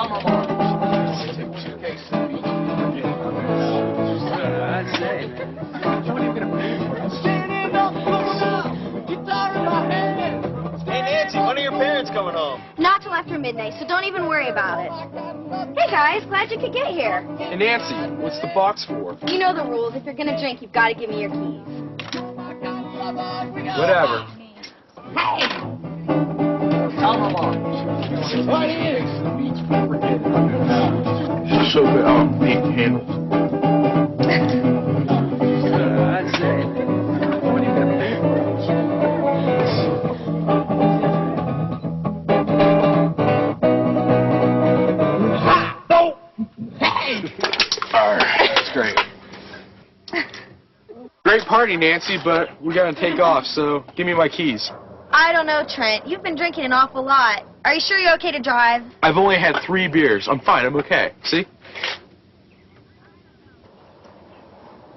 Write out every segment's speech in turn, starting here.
Hey, Nancy, when are your parents coming home? Not till after midnight, so don't even worry about it. Hey, guys, glad you could get here. Hey, Nancy, what's the box for? You know the rules. If you're going to drink, you've got to give me your keys. Whatever. Hey! Come along. So good. Big handles. I'd say. What are you going to pay for? That's great. Great party, Nancy, but we gotta take off, so give me my keys. I don't know, Trent. You've been drinking an awful lot. Are you sure you're okay to drive? I've only had 3 beers. I'm fine. I'm okay. See?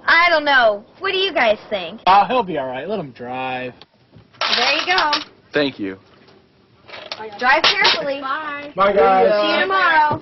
I don't know. What do you guys think? Oh, he'll be all right. Let him drive. There you go. Thank you. Drive carefully. Bye. Bye, guys. See you tomorrow.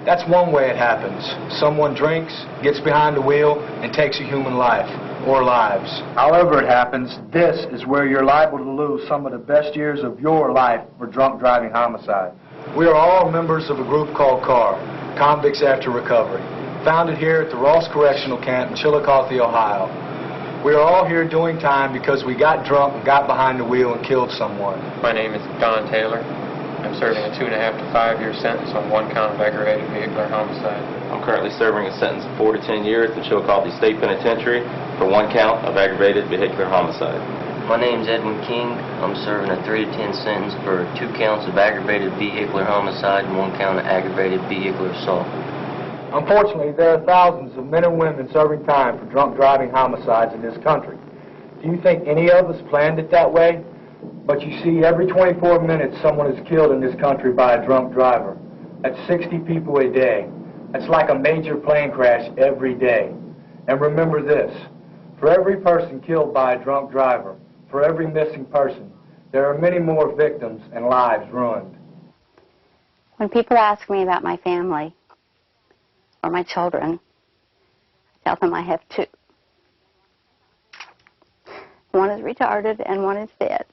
That's one way it happens. Someone drinks, gets behind the wheel, and takes a human life, or lives. However it happens, this is where you're liable to lose some of the best years of your life for drunk driving homicide. We are all members of a group called CAR, Convicts After Recovery, founded here at the Ross Correctional Camp in Chillicothe, Ohio. We are all here doing time because we got drunk and got behind the wheel and killed someone. My name is Don Taylor. I'm serving a 2.5 to 5 year sentence on 1 count of aggravated vehicular homicide. I'm currently serving a sentence of 4 to 10 years at the Chillicothe State Penitentiary for 1 count of aggravated vehicular homicide. My name's Edwin King. I'm serving a 3 to 10 sentence for 2 counts of aggravated vehicular homicide and 1 count of aggravated vehicular assault. Unfortunately, there are thousands of men and women serving time for drunk driving homicides in this country. Do you think any of us planned it that way? But you see, every 24 minutes someone is killed in this country by a drunk driver. That's 60 people a day. That's like a major plane crash every day. And remember this, for every person killed by a drunk driver, for every missing person, there are many more victims and lives ruined. When people ask me about my family or my children, I tell them I have 2. One is retarded and one is dead.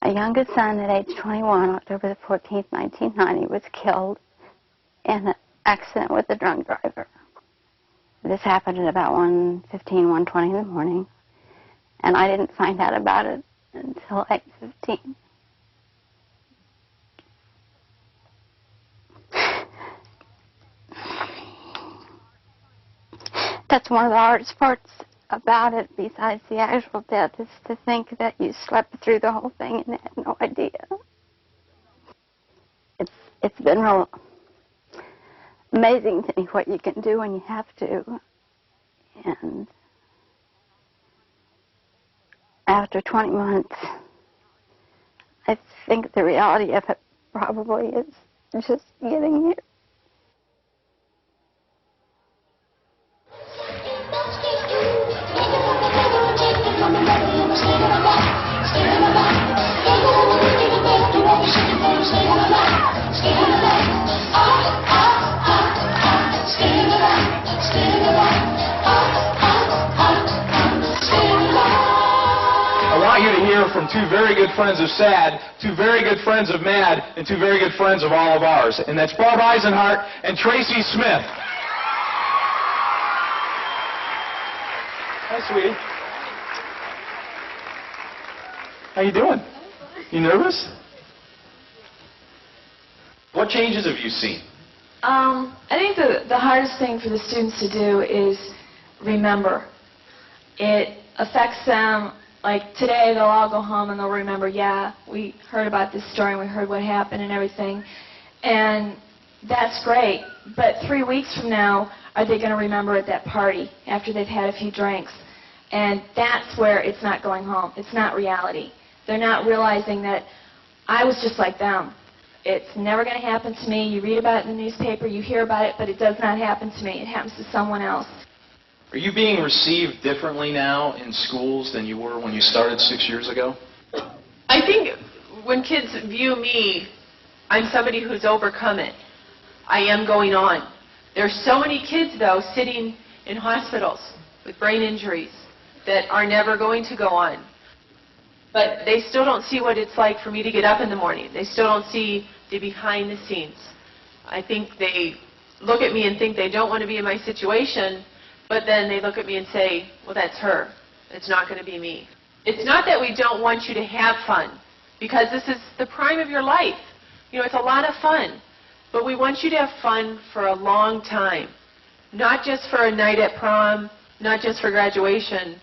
My youngest son, at age 21, October the 14th, 1990, was killed in an accident with a drunk driver. This happened at about 1:15, 1:20 in the morning, and I didn't find out about it until 8:15. That's one of the hardest parts about it, besides the actual death, is to think that you slept through the whole thing and had no idea. It's been real amazing to me what you can do when you have to. And after 20 months, I think the reality of it probably is just getting here. I want you to hear from 2 very good friends of SAD, 2 very good friends of MAD, and 2 very good friends of all of ours. And that's Bob Eisenhart and Tracy Smith. Hi, sweetie. How you doing? You nervous? What changes have you seen? I think the hardest thing for the students to do is remember. It affects them, like today they'll all go home and they'll remember, yeah, we heard about this story and we heard what happened and everything. And that's great, but 3 weeks from now, are they going to remember at that party after they've had a few drinks? And that's where it's not going home. It's not reality. They're not realizing that I was just like them. It's never going to happen to me. You read about it in the newspaper, you hear about it, but it does not happen to me. It happens to someone else. Are you being received differently now in schools than you were when you started 6 years ago? I think when kids view me, I'm somebody who's overcome it. I am going on. There's so many kids, though, sitting in hospitals with brain injuries that are never going to go on. But they still don't see what it's like for me to get up in the morning. They still don't see the behind the scenes. I think they look at me and think they don't want to be in my situation, but then they look at me and say, well, that's her. It's not going to be me. It's not that we don't want you to have fun, because this is the prime of your life. You know, it's a lot of fun. But we want you to have fun for a long time. Not just for a night at prom, not just for graduation.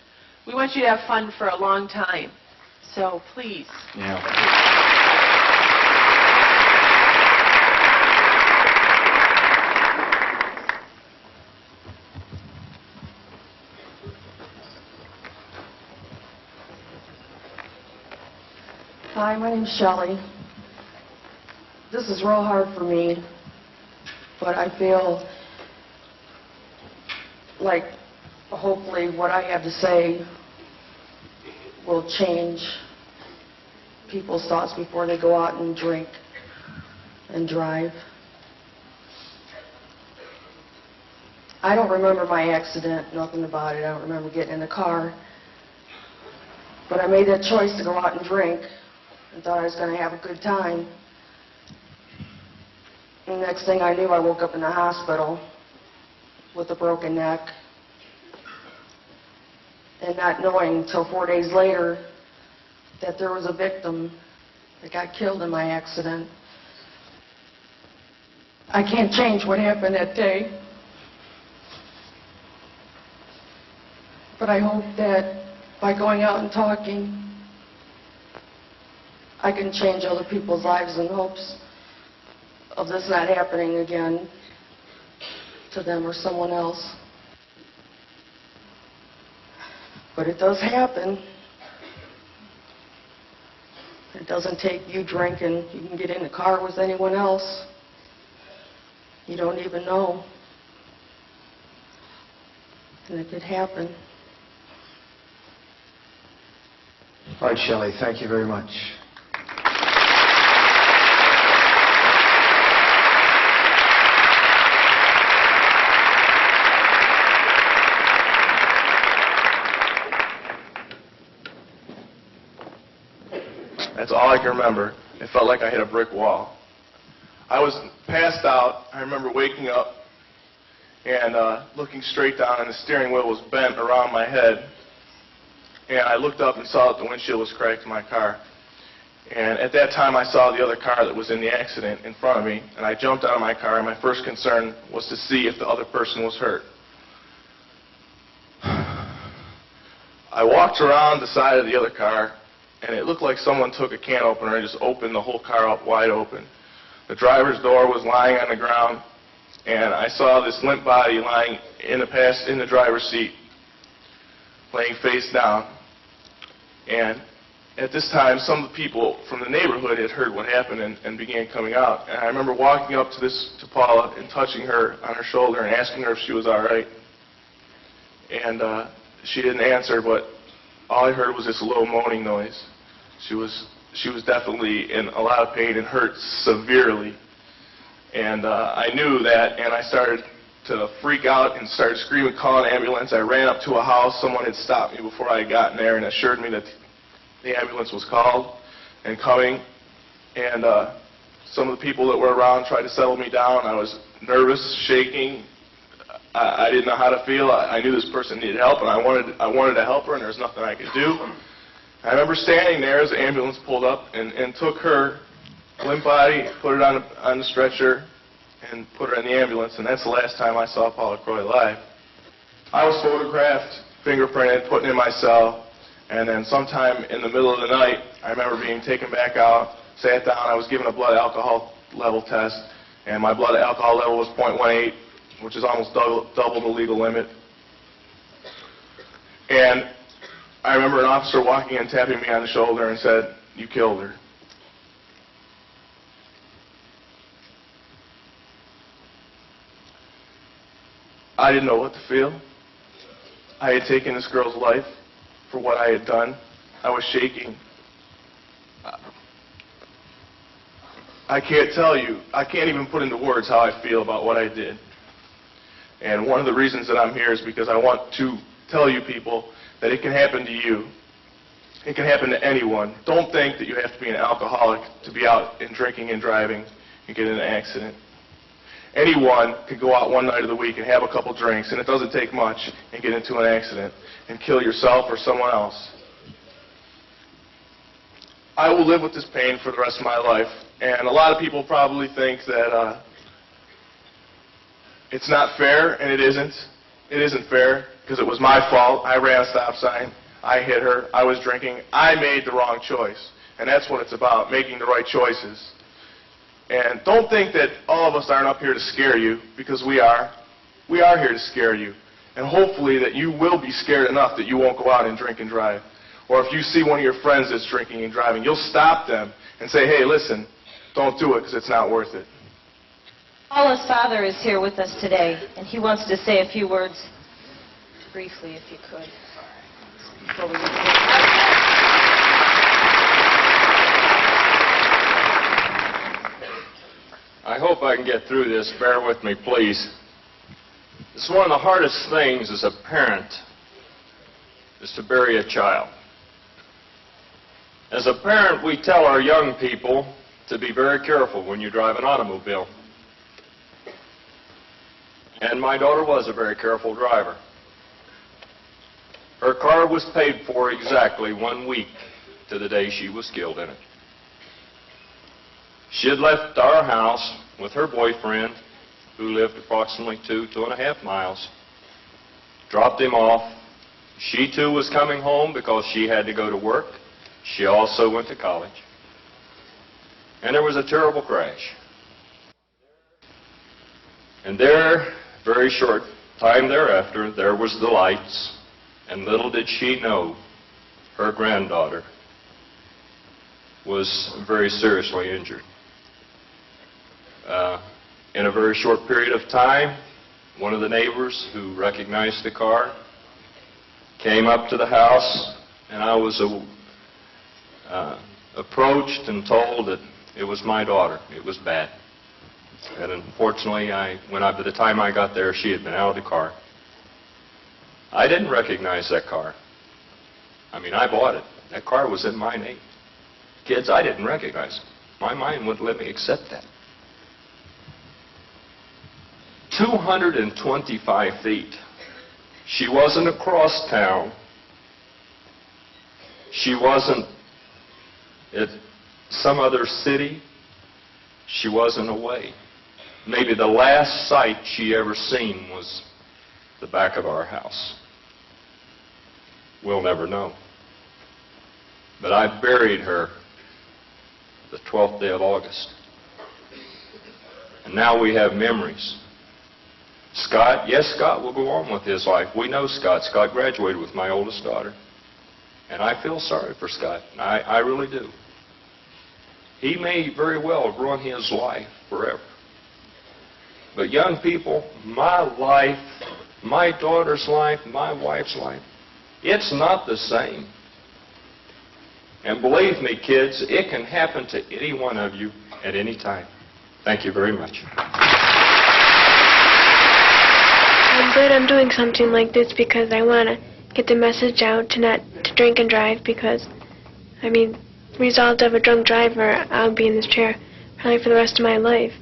We want you to have fun for a long time. So please. Yeah. Hi, my name's Shelley. This is real hard for me, but I feel like hopefully what I have to say will change people's thoughts before they go out and drink and drive. I don't remember my accident, nothing about it. I don't remember getting in the car. But I made that choice to go out and drink and thought I was going to have a good time. And the next thing I knew, I woke up in the hospital with a broken neck. And not knowing until 4 days later that there was a victim that got killed in my accident. I can't change what happened that day. But I hope that by going out and talking, I can change other people's lives in hopes of this not happening again to them or someone else. But it does happen. It doesn't take you drinking. You can get in the car with anyone else. You don't even know. And it could happen. All right, Shelley, thank you very much. That's all I can remember. It felt like I hit a brick wall. I was passed out. I remember waking up and looking straight down, and the steering wheel was bent around my head. And I looked up and saw that the windshield was cracked in my car. And at that time, I saw the other car that was in the accident in front of me, and I jumped out of my car, and my first concern was to see if the other person was hurt. I walked around the side of the other car, and it looked like someone took a can opener and just opened the whole car up wide open. The driver's door was lying on the ground, and I saw this limp body lying in the driver's seat, laying face down. And at this time, some of the people from the neighborhood had heard what happened and began coming out. And I remember walking up to Paula and touching her on her shoulder and asking her if she was all right. And she didn't answer, but all I heard was this low moaning noise. She was definitely in a lot of pain and hurt severely. And I knew that, and I started to freak out and started screaming, calling an ambulance. I ran up to a house. Someone had stopped me before I had gotten there and assured me that the ambulance was called and coming. And some of the people that were around tried to settle me down. I was nervous, shaking. I didn't know how to feel. I knew this person needed help, and I wanted to help her, and there was nothing I could do. I remember standing there as the ambulance pulled up and took her limp body, put it on the stretcher, and put her in the ambulance, and that's the last time I saw Paula Croy alive. I was photographed, fingerprinted, put in my cell, and then sometime in the middle of the night, I remember being taken back out, sat down, I was given a blood alcohol level test, and my blood alcohol level was 0.18, which is almost double the legal limit. And I remember an officer walking in, tapping me on the shoulder and said, "You killed her." I didn't know what to feel. I had taken this girl's life for what I had done. I was shaking. I can't tell you, I can't even put into words how I feel about what I did. And one of the reasons that I'm here is because I want to tell you people that it can happen to you. It can happen to anyone. Don't think that you have to be an alcoholic to be out and drinking and driving and get in an accident. Anyone could go out one night of the week and have a couple drinks, and it doesn't take much, and get into an accident and kill yourself or someone else. I will live with this pain for the rest of my life, and a lot of people probably think that it's not fair, and it isn't. It isn't fair because it was my fault. I ran a stop sign. I hit her. I was drinking. I made the wrong choice, and that's what it's about, making the right choices. And don't think that all of us aren't up here to scare you, because we are. We are here to scare you. And hopefully that you will be scared enough that you won't go out and drink and drive. Or if you see one of your friends that's drinking and driving, you'll stop them and say, hey, listen, don't do it because it's not worth it. Paula's father is here with us today, and he wants to say a few words briefly, if you could. Before we get started. I hope I can get through this. Bear with me, please. It's one of the hardest things as a parent is to bury a child. As a parent, we tell our young people to be very careful when you drive an automobile. And my daughter was a very careful driver. Her car was paid for exactly 1 week to the day she was killed in it. She had left our house with her boyfriend, who lived approximately 2.5 miles, dropped him off. She too was coming home because she had to go to work. She also went to college. And there was a terrible crash. And there, very short time thereafter, there was the lights, and little did she know her granddaughter was very seriously injured. In a very short period of time, one of the neighbors who recognized the car came up to the house, and I was approached and told that it was my daughter. It was bad. And unfortunately, by the time I got there, she had been out of the car. I didn't recognize that car. I mean, I bought it. That car was in my name. Kids, I didn't recognize it. My mind wouldn't let me accept that. 225 feet. She wasn't across town. She wasn't at some other city. She wasn't away. Maybe the last sight she ever seen was the back of our house. We'll never know. But I buried her the 12th day of August. And now we have memories. Scott, yes, Scott will go on with his life. We know Scott. Scott graduated with my oldest daughter. And I feel sorry for Scott. I really do. He may very well have run his life forever. But young people, my life, my daughter's life, my wife's life, it's not the same. And believe me, kids, it can happen to any one of you at any time. Thank you very much. I'm glad I'm doing something like this because I want to get the message out to not to drink and drive, because, I mean, result of a drunk driver, I'll be in this chair probably for the rest of my life.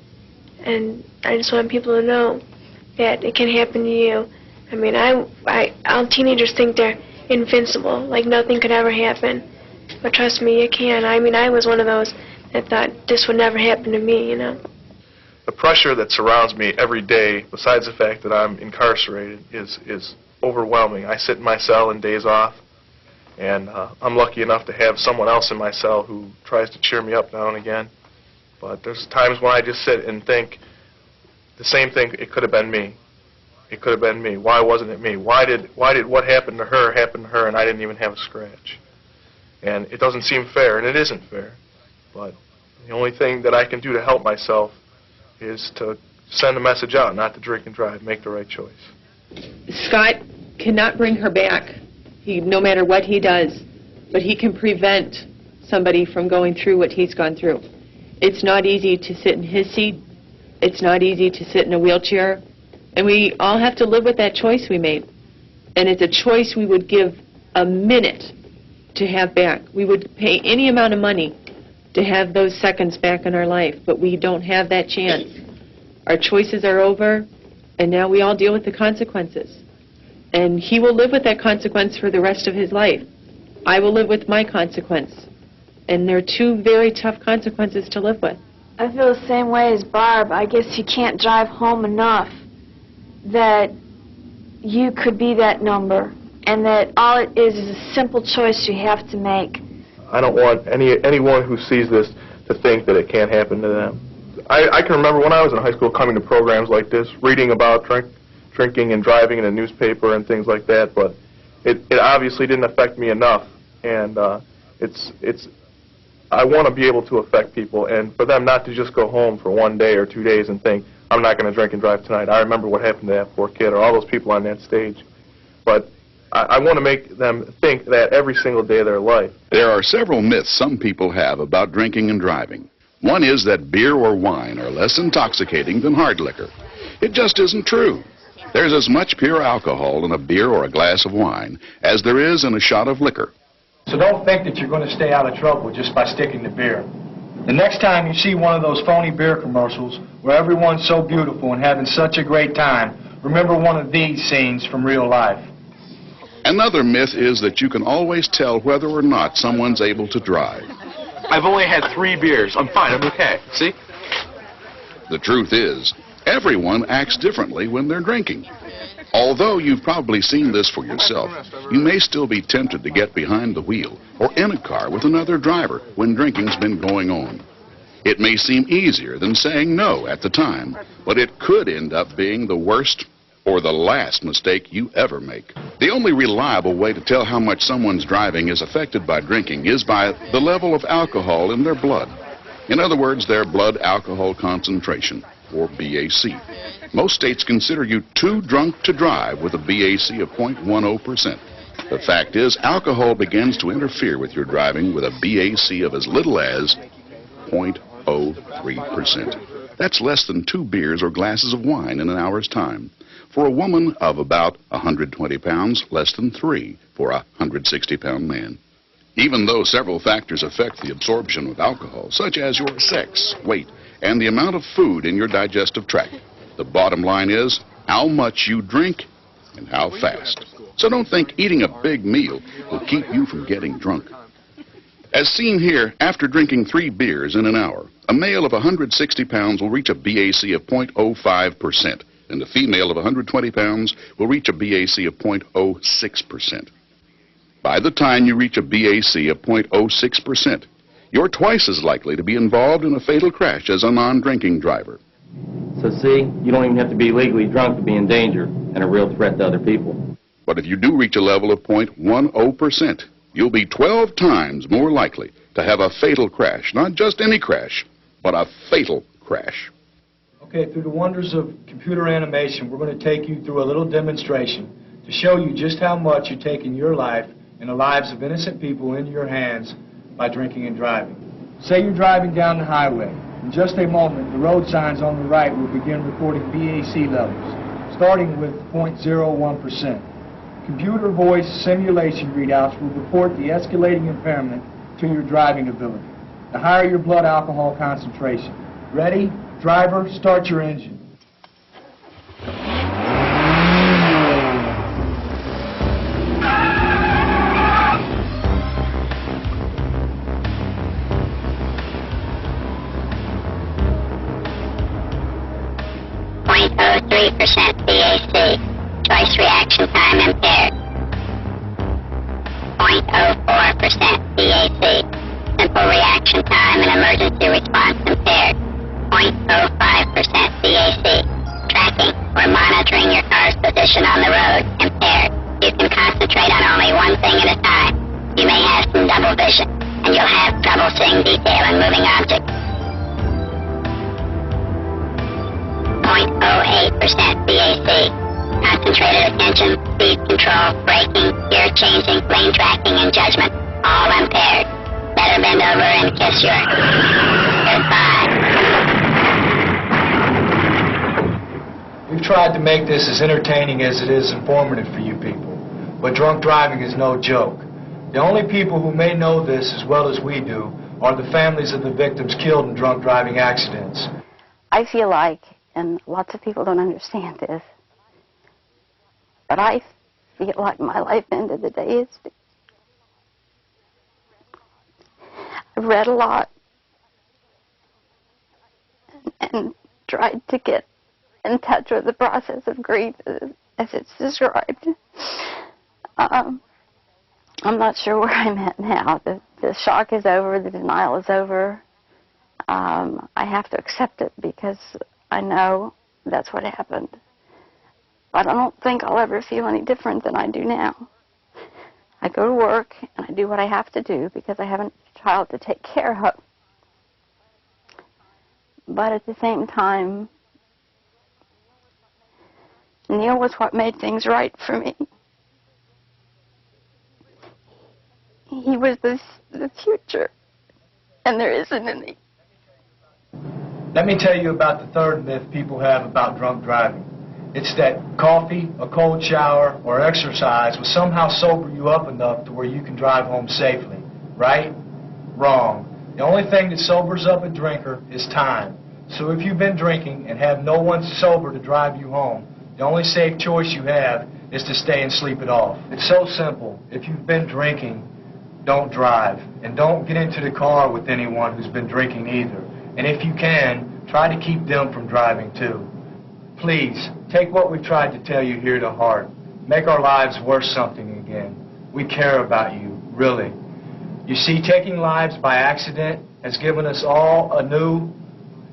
And I just want people to know that it can happen to you. I mean, all teenagers think they're invincible, like nothing could ever happen. But trust me, it can. I mean, I was one of those that thought this would never happen to me, you know. The pressure that surrounds me every day, besides the fact that I'm incarcerated, is overwhelming. I sit in my cell in days off, and I'm lucky enough to have someone else in my cell who tries to cheer me up now and again. But there's times when I just sit and think the same thing, it could have been me. It could have been me. Why wasn't it me? Why did what happened to her happen to her and I didn't even have a scratch? And it doesn't seem fair, and it isn't fair. But the only thing that I can do to help myself is to send a message out, not to drink and drive, make the right choice. Scott cannot bring her back, no matter what he does, but he can prevent somebody from going through what he's gone through. It's not easy to sit in his seat. It's not easy to sit in a wheelchair. And we all have to live with that choice we made. And it's a choice we would give a minute to have back. We would pay any amount of money to have those seconds back in our life, but we don't have that chance. Our choices are over, and now we all deal with the consequences. And he will live with that consequence for the rest of his life. I will live with my consequence. And they're two very tough consequences to live with. I feel the same way as Barb. I guess you can't drive home enough that you could be that number, and that all it is a simple choice you have to make. I don't want anyone who sees this to think that it can't happen to them. I can remember when I was in high school coming to programs like this, reading about drinking and driving in a newspaper and things like that, but it obviously didn't affect me enough, and I want to be able to affect people, and for them not to just go home for 1 day or 2 days and think, I'm not going to drink and drive tonight. I remember what happened to that poor kid or all those people on that stage. But I want to make them think that every single day of their life. There are several myths some people have about drinking and driving. One is that beer or wine are less intoxicating than hard liquor. It just isn't true. There's as much pure alcohol in a beer or a glass of wine as there is in a shot of liquor. So don't think that you're going to stay out of trouble just by sticking to beer. The next time you see one of those phony beer commercials where everyone's so beautiful and having such a great time, remember one of these scenes from real life. Another myth is that you can always tell whether or not someone's able to drive. I've only had 3 beers. I'm fine. I'm okay. See? The truth is, everyone acts differently when they're drinking. Although you've probably seen this for yourself, you may still be tempted to get behind the wheel or in a car with another driver when drinking's been going on. It may seem easier than saying no at the time, but it could end up being the worst or the last mistake you ever make. The only reliable way to tell how much someone's driving is affected by drinking is by the level of alcohol in their blood. In other words, their blood alcohol concentration, or BAC. Most states consider you too drunk to drive with a BAC of 0.10%. The fact is, alcohol begins to interfere with your driving with a BAC of as little as 0.03%. That's less than 2 beers or glasses of wine in an hour's time. For a woman of about 120 pounds, less than 3 for a 160-pound man. Even though several factors affect the absorption of alcohol, such as your sex, weight, and the amount of food in your digestive tract, the bottom line is how much you drink and how fast. So don't think eating a big meal will keep you from getting drunk. As seen here, after drinking 3 beers in an hour, a male of 160 pounds will reach a BAC of 0.05%, and a female of 120 pounds will reach a BAC of 0.06%. By the time you reach a BAC of 0.06%, you're twice as likely to be involved in a fatal crash as a non-drinking driver. So see, you don't even have to be legally drunk to be in danger and a real threat to other people. But if you do reach a level of 0.10%, you'll be 12 times more likely to have a fatal crash. Not just any crash, but a fatal crash. Okay, through the wonders of computer animation, we're going to take you through a little demonstration to show you just how much you're taking your life and the lives of innocent people into your hands by drinking and driving. Say you're driving down the highway. In just a moment, the road signs on the right will begin recording BAC levels, starting with 0.01%. Computer voice simulation readouts will report the escalating impairment to your driving ability. The higher your blood alcohol concentration. Ready? Driver, start your engine. BAC. Choice reaction time impaired. 0.04% BAC. Simple reaction time and emergency response impaired. 0.05% BAC. Tracking or monitoring your car's position on the road impaired. You can concentrate on only one thing at a time. You may have some double vision, and you'll have trouble seeing detail in moving objects. 0.08% BAC. concentrated attention, speed control, braking, gear changing, lane tracking, and judgment, all impaired. Better bend over and kiss your goodbye. We've tried to make this as entertaining as it is informative for you people, but drunk driving is no joke. The only people who may know this as well as we do are the families of the victims killed in drunk driving accidents. I feel like, and lots of people don't understand this, but I feel like my life ended the day yesterday. I've read a lot and tried to get in touch with the process of grief as it's described. I'm not sure where I'm at now. The shock is over, the denial is over. I have to accept it because I know that's what happened. But I don't think I'll ever feel any different than I do now. I go to work and I do what I have to do because I have a child to take care of. But at the same time, Neil was what made things right for me. He was the future, and there isn't any. Let me tell you about the third myth people have about drunk driving. It's that coffee, a cold shower, or exercise will somehow sober you up enough to where you can drive home safely. Right? Wrong. The only thing that sobers up a drinker is time. So if you've been drinking and have no one sober to drive you home, the only safe choice you have is to stay and sleep it off. It's so simple. If you've been drinking, don't drive. And don't get into the car with anyone who's been drinking either. And if you can, try to keep them from driving too. Please, take what we've tried to tell you here to heart. Make our lives worth something again. We care about you, really. You see, taking lives by accident has given us all a new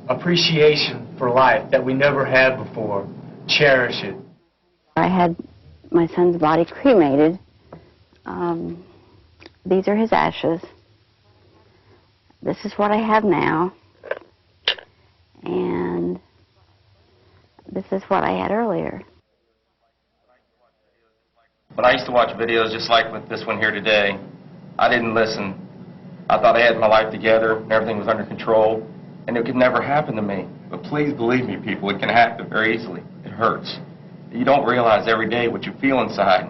appreciation for life that we never had before. Cherish it. I had my son's body cremated. These are his ashes. This is what I have now. And this is what I had earlier. When I used to watch videos just like with this one here today, I didn't listen. I thought I had my life together and everything was under control, and it could never happen to me. But please believe me, people, it can happen very easily. It hurts. You don't realize every day what you feel inside,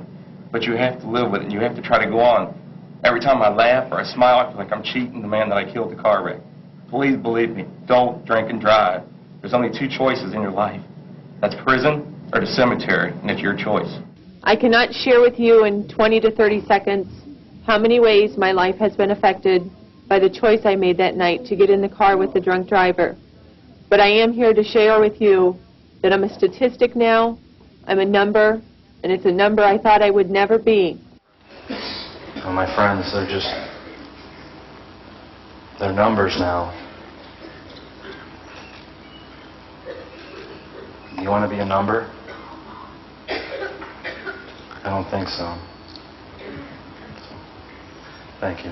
but you have to live with it. You have to try to go on. Every time I laugh or I smile, I feel like I'm cheating the man that I killed the car wreck. Please believe me, don't drink and drive. There's only two choices in your life. That's prison or the cemetery, and it's your choice. I cannot share with you in 20 to 30 seconds how many ways my life has been affected by the choice I made that night to get in the car with the drunk driver. But I am here to share with you that I'm a statistic now, I'm a number, and it's a number I thought I would never be. Well, my friends, they're numbers now. You want to be a number? I don't think so. Thank you.